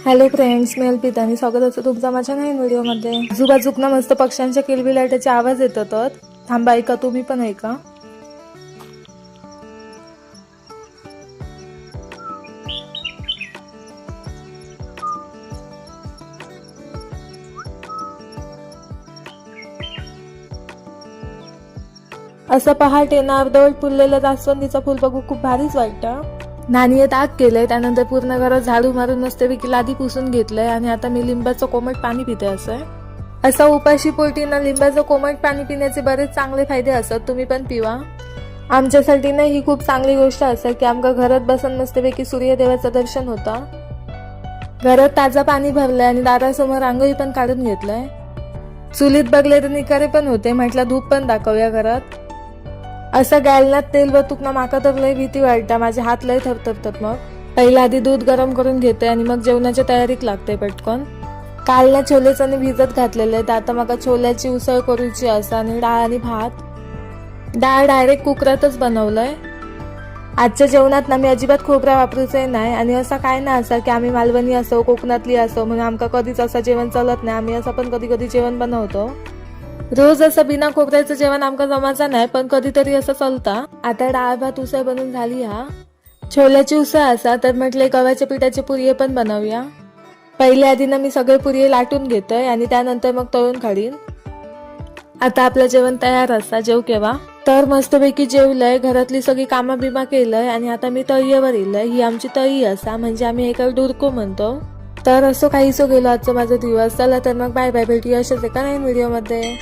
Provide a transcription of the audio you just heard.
Hello friends, मी अल्पिता आणि स्वागत असतं तुमचा माझ्या नवीन व्हिडिओमध्ये. आजूबाजूकना मस्त पक्ष्यांच्या किलबिलाटाचे आवाज येतात. थांबा, ऐका, तुम्ही पण ऐका. असं पहाटेनं अर्धवट फुललेलं जास्वंदीचं फुल बघू खूप भारीच वाटतं. नानीये ताक केलंय, त्यानंतर पूर्ण घरात झाडू मारून मस्तपैकी लादी पुसून घेतलंय आणि आता मी लिंबाचं कोमट पाणी पिते. असं उपाशी पोटी ना लिंबाचं कोमट पाणी पिण्याचे बरेच चांगले फायदे असतात, तुम्ही पण पिवा. आमच्यासाठी ना ही खूप चांगली गोष्ट असते की आमका घरात बसून मस्तपैकी सूर्यदेवाचं दर्शन होतं. घरात ताजं पाणी भरलंय आणि दारासमोर रांगोळी पण काढून घेतलंय. चुलीत बघले तर निकारे पण होते, म्हटलं धूप पण दाखवूया घरात. असं गॅलनात तेल वतूक माका तर लय भीती वाटते, माझे हात लय थरथरतात. मग पहिला आधी दूध गरम करून घेते आणि मग जेवणाच्या तयारीत लागते पटकन. काल ना छोले चणे भिजत घातलेले, तर आता मग छोल्याची उसळ करूची असं आणि डाळ आणि भात. डाळ डायरेक्ट कुकरातच बनवलंय. आजच्या जेवणात ना मी अजिबात खोबरा वापरूचे नाही आणि असं काय ना असं की आम्ही मालवणी असो कोकणातली असो म्हणून आमका कधीच असं जेवण चालत नाही. आम्ही असं पण कधी कधी जेवण बनवतो. रोज असं बिना खोबऱ्याचं जेवण आमका जमायचं नाही, पण कधीतरी असं चालतं. आता डाळ भात उसळ बनून झाली. छोल्याची उसळ असा तर म्हटले गव्हाच्या पिठाचे पुरिये पण बनवूया. पहिले आधी ना मी सगळे पुरिये लाटून घेतोय आणि त्यानंतर मग तळून काढीन. आता आपलं जेवण तयार असता, जेव केव्हा. तर मस्तपैकी जेवलंय, घरातली सगळी कामं बिमा केलंय आणि आता मी तळीवर येलंय. ही आमची तळी असा, म्हणजे आम्ही एका डुरको म्हणतो. तर असं काहीसो गेलो आजचा माझा दिवस. चला तर मग बाय बाय, भेटूया अशाच एका नवीन व्हिडिओमध्ये.